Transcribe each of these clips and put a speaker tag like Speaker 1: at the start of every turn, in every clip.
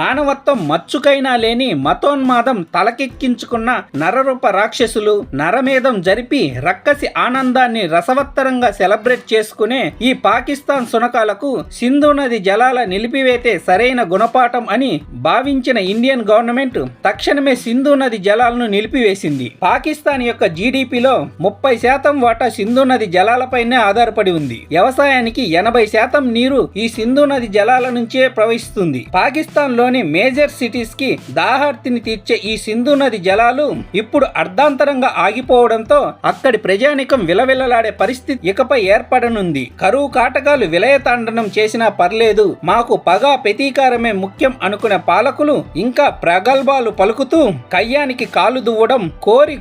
Speaker 1: మానవత్వం మచ్చుకైనా లేని మతోన్మాదం తలకెక్కించుకున్న నరరూప రాక్షసులు నరమేధం జరిపి రక్కసి ఆనందాన్ని రసవత్తరంగా సెలబ్రేట్ చేసుకునే ఈ పాకిస్తాన్ సునకాలకు సింధు నది జలాల నిలిపివేతే సరైన గుణపాఠం అని భావించిన ఇండియన్ గవర్నమెంట్ తక్షణమే సింధు నది జలాలను నిలిపివేసింది. పాకిస్తాన్ యొక్క జీడిపిలో 30% వాటా సింధు నది జలాలపైనే ఆధారపడి ఉంది. వ్యవసాయానికి 80% నీరు ఈ సింధు నది జలాల నుంచే ప్రవహిస్తుంది. పాకిస్తాన్ లోని మేజర్ సిటీస్ కి దాహార్తిని తీర్చే ఈ సింధు నది జలాలు ఇప్పుడు అర్ధాంతరంగా ఆగిపోవడంతో అక్కడి ప్రజానికం విలవిలలాడే పరిస్థితి ఇకపై ఏర్పడనుంది. కరువు కాటకాలు విలయతాండనం చేసినా పర్లేదు, మాకు పగా ప్రతీకారమే ముఖ్యం అనుకునే పాలకులు ఇంకా ప్రగల్భాలు పలుకుతూ కయ్యానికి కాలు దువ్వడం,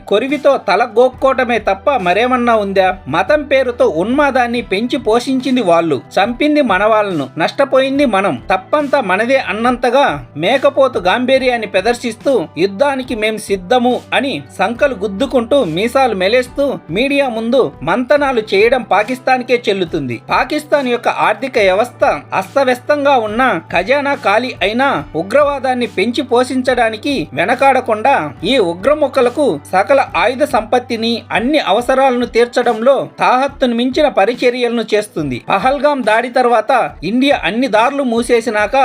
Speaker 1: కొరివితో తల గోక్కోవటమే తప్ప మరేమన్నా ఉందా? మతం పేరుతో ఉన్మాదాన్ని పెంచి పోషించింది వాళ్ళు, చంపింది మన వాళ్ళను, నష్టపోయింది మనం, తప్పంతా మనదే అన్నంతగా మేకపోతు గాంభీర్యాన్ని ప్రదర్శిస్తూ యుద్ధానికి మేం సిద్ధము అని సంకలు గుద్దుకుంటూ మీసాలు మెలేస్తూ మీడియా ముందు మంతనాలు చేయడం పాకిస్తాన్కే చెల్లుతుంది. పాకిస్తాన్ యొక్క ఆర్థిక వ్యవస్థ అస్తవ్యస్తంగా ఉన్న, ఖజానా ఖాళీ అయినా ఉగ్రవాదాన్ని పెంచి పోషించడానికి వెనకాడకుండా ఈ ఉగ్రముఖలకు సకల ఆయుధ సంపత్తిని అన్ని అవసరాలను తీర్చడంలో తాహత్తును మించిన పరిచర్యలను చేస్తుంది. పహల్గాం దాడి తర్వాత ఇండియా అన్ని దారులు మూసేసినాక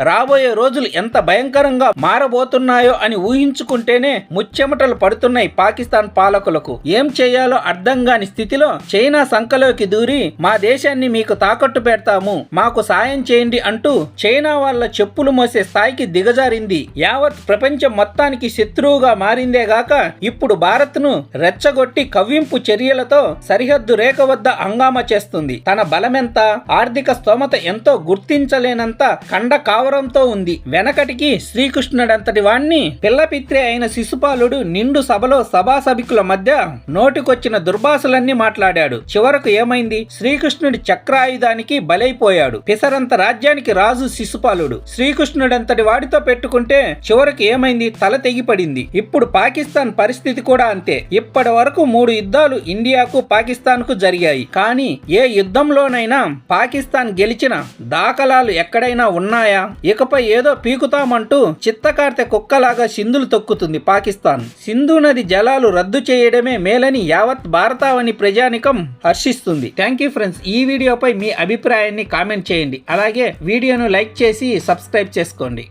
Speaker 1: రాబోయే రోజులు ఎంత భయంకరంగా మారబోతున్నాయో అని ఊహించుకుంటేనే ముచ్చెమటలు పడుతున్నాయి పాకిస్తాన్ పాలకులకు. ఏం చేయాలో అర్థం కాని స్థితిలో చైనా సంకలోకి దూరి మా దేశాన్ని మీకు తాకట్టు పెడతాము, మాకు సాయం చేయండి అంటూ చైనా వాళ్ళ చెప్పులు మోసే స్థాయికి దిగజారింది. యావత్ ప్రపంచం మొత్తానికి శత్రువుగా మారిందే గాక ఇప్పుడు భారత్ ను రెచ్చగొట్టి కవ్వింపు చర్యలతో సరిహద్దు రేఖ వద్ద హంగామా చేస్తుంది. తన బలమెంత, ఆర్థిక స్తోమత ఎంతో గుర్తించలేనంత కండ కావరంతో ఉంది. వెనకటికి శ్రీకృష్ణుడంతటి వాణ్ణి పిల్లపిత్రే అయిన శిశుపాలుడు నిండు సభలో సభాసభికుల మధ్య నోటికొచ్చిన దుర్భాషలన్నీ మాట్లాడాడు. చివరకు ఏమైంది? శ్రీకృష్ణుడి చక్రాయుధానికి బలైపోయాడు. పిసరంత రాజ్యానికి రాజు శిశుపాలుడు. శ్రీకృష్ణుడంతటి వాడితో పెట్టుకుంటే చివరకు ఏమైంది? తల తెగిపడింది. ఇప్పుడు పాకిస్తాన్ పరిస్థితి కూడా అంతే. ఇప్పటి వరకు 3 యుద్ధాలు ఇండియాకు పాకిస్తాన్ కు జరిగాయి. కానీ ఏ యుద్ధంలోనైనా పాకిస్తాన్ గెలిచిన దాఖలాలు ఎక్కడైనా ఉన్నాయా? ఇకపై ఏదో పీకుతామంటూ చిత్తకార్తె కుక్కలాగా సింధులు తొక్కుతుంది పాకిస్తాన్. సింధు నది జలాలు రద్దు చేయడమే మేలని యావత్ భారతావని ప్రజానికం హర్షిస్తుంది. Thank you friends. ఈ వీడియోపై మీ అభిప్రాయాన్ని కామెంట్ చేయండి. అలాగే వీడియోను లైక్ చేసి సబ్స్క్రైబ్ చేసుకోండి.